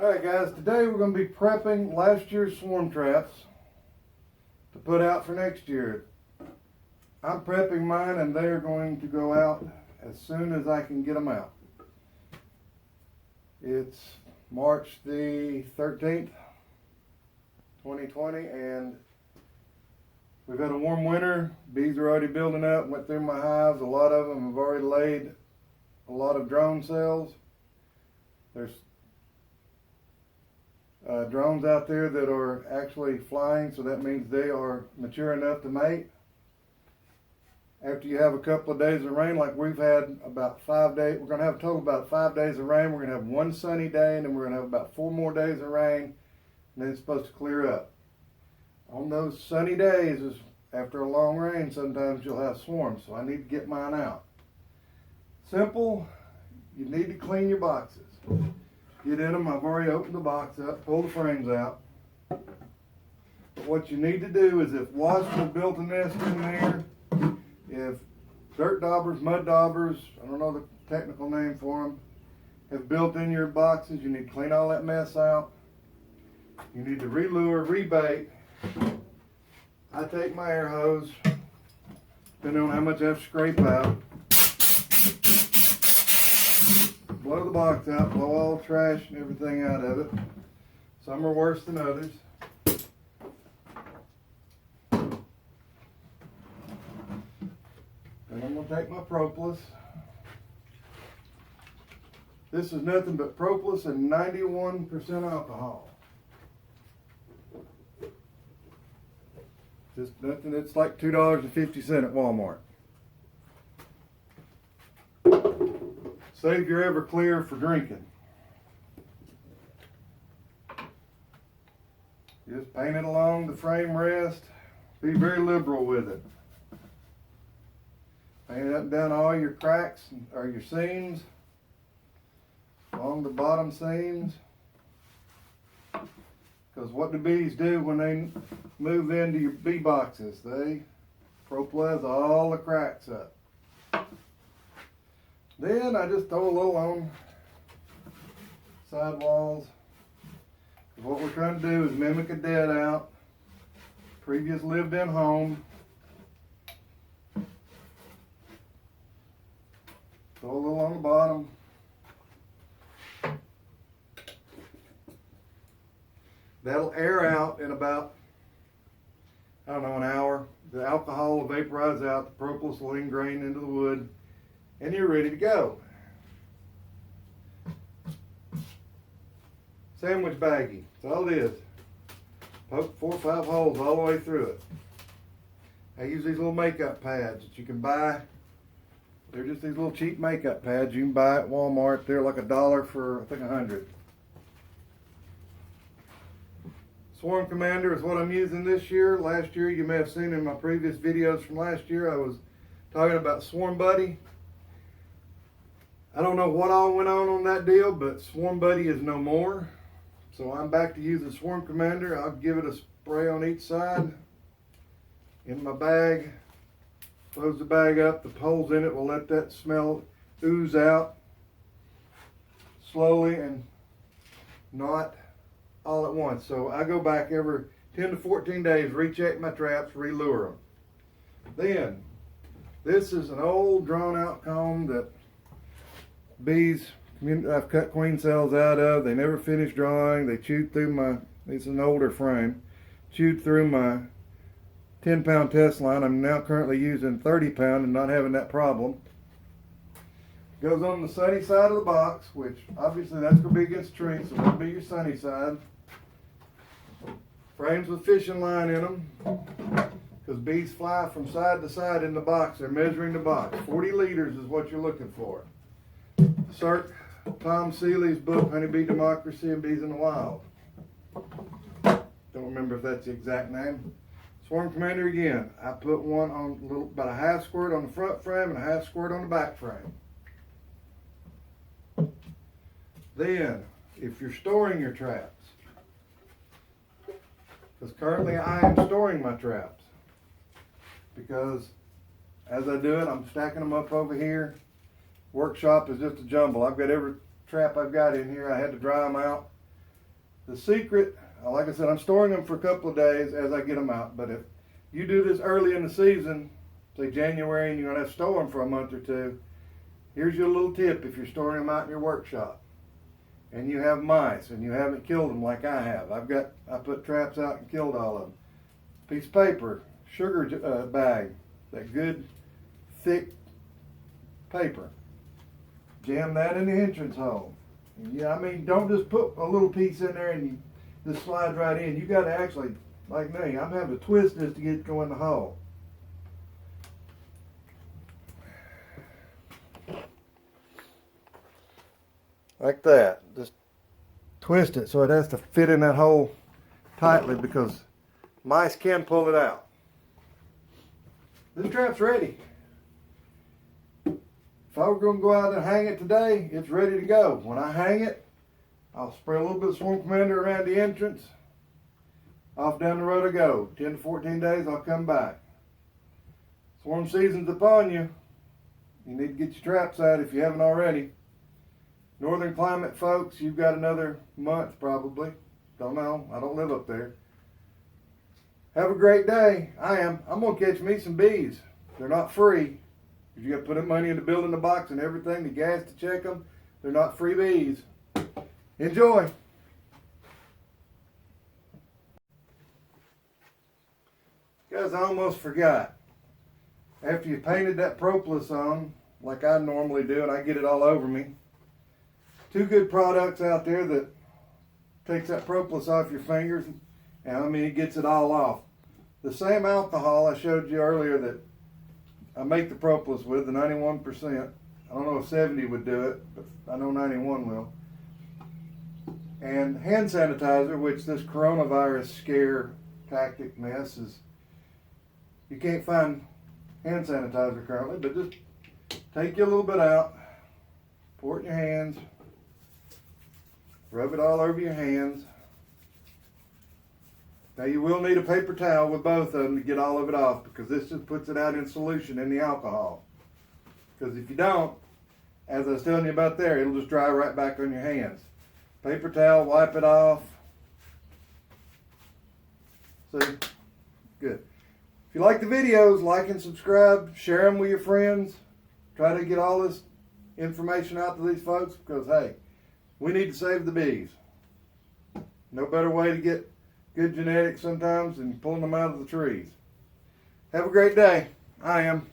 Alright guys, today we're going to be prepping last year's swarm traps to put out for next year. I'm prepping mine and they're going to go out as soon as I can get them out. It's March the 13th, 2020, and we've had a warm winter. Bees are already building up, went through my hives. A lot of them have already laid a lot of drone cells. There's drones out there that are actually flying, so that means they are mature enough to mate. After you have a couple of days of rain, like we've had about 5 days, we're going to have a total of about 5 days of rain. We're going to have one sunny day, and then we're going to have about 4 more days of rain, and then it's supposed to clear up. On those sunny days, after a long rain, sometimes you'll have swarms, so I need to get mine out. Simple, you need to clean your boxes. Get in them. I've already opened the box up, pull the frames out. But what you need to do is, if wasps have built a nest in there, if dirt daubers, mud daubers, I don't know the technical name for them, have built in your boxes, you need to clean all that mess out. You need to re-lure, rebait. I take my air hose, depending on how much I have to scrape out. Blow the box out, blow all the trash and everything out of it. Some are worse than others. And I'm going to take my propolis. This is nothing but propolis and 91% alcohol. Just nothing, it's like $2.50 at Walmart. Save your Everclear for drinking. Just paint it along the frame rest. Be very liberal with it. Paint it up and down all your cracks or your seams, along the bottom seams. Because what do bees do when they move into your bee boxes? They propolize all the cracks up. Then I just throw a little on side walls. What we're trying to do is mimic a dead out, previous lived in home. Throw a little on the bottom. That'll air out in about, I don't know, an hour. The alcohol will vaporize out, the propolis will ingrain into the wood, and you're ready to go. Sandwich baggie, that's all it is. Poke 4 or 5 holes all the way through it. I use these little makeup pads that you can buy. They're just these little cheap makeup pads you can buy at Walmart. They're like $1 for, I think, 100. Swarm Commander is what I'm using this year. Last year, you may have seen in my previous videos from last year, I was talking about Swarm Buddy. I don't know what all went on that deal, but Swarm Buddy is no more. So I'm back to using Swarm Commander. I'll give it a spray on each side in my bag. Close the bag up. The holes in it will let that smell ooze out slowly and not all at once. So I go back every 10 to 14 days, recheck my traps, re-lure them. Then, this is an old drawn out comb that bees, I've cut queen cells out of. They never finished drawing. They chewed through my, it's an older frame, chewed through my 10-pound test line. I'm now currently using 30-pound and not having that problem. Goes on the sunny side of the box, which obviously that's going to be against trees, so that'll be your sunny side. Frames with fishing line in them, because bees fly from side to side in the box. They're measuring the box. 40 liters is what you're looking for. Cert Tom Seeley's book, Honeybee Democracy and Bees in the Wild. Don't remember if that's the exact name. Swarm Commander again. I put one on about a half squirt on the front frame and a half squirt on the back frame. Then, if you're storing your traps, because currently I am storing my traps, because as I do it, I'm stacking them up over here. Workshop is just a jumble. I've got every trap I've got in here. I had to dry them out. The secret, like I said, I'm storing them for a couple of days as I get them out. But if you do this early in the season, say January, and you're going to have to store them for a month or two, here's your little tip if you're storing them out in your workshop and you have mice and you haven't killed them like I have. I put traps out and killed all of them. Piece of paper, sugar bag, that good thick paper. Jam that in the entrance hole. Yeah, I mean, don't just put a little piece in there and you just slide right in. You got to actually, like me, I'm having to twist this to get it to go in the hole. Like that. Just twist it so it has to fit in that hole tightly because mice can pull it out. This trap's ready. If I were going to go out and hang it today, it's ready to go. When I hang it, I'll spray a little bit of Swarm Commander around the entrance. Off down the road I go. 10 to 14 days, I'll come back. Swarm season's upon you. You need to get your traps out if you haven't already. Northern climate folks, you've got another month probably. Don't know. I don't live up there. Have a great day. I'm going to catch me some bees. They're not free. You got to put up money into building the box and everything, the gas to check them. They're not free bees. Enjoy. Guys, I almost forgot. After you painted that propolis on, like I normally do, and I get it all over me, two good products out there that takes that propolis off your fingers, and I mean it gets it all off. The same alcohol I showed you earlier that I make the propolis with, the 91%. I don't know if 70 would do it, but I know 91 will. And hand sanitizer, which this coronavirus scare tactic mess is, you can't find hand sanitizer currently, but just take you a little bit out, pour it in your hands, rub it all over your hands. Now you will need a paper towel with both of them to get all of it off because this just puts it out in solution in the alcohol. Because if you don't, as I was telling you about there, it'll just dry right back on your hands. Paper towel, wipe it off. See? Good. If you like the videos, like and subscribe, share them with your friends. Try to get all this information out to these folks because, hey, we need to save the bees. No better way to get good genetics sometimes than pulling them out of the trees. Have a great day. I am.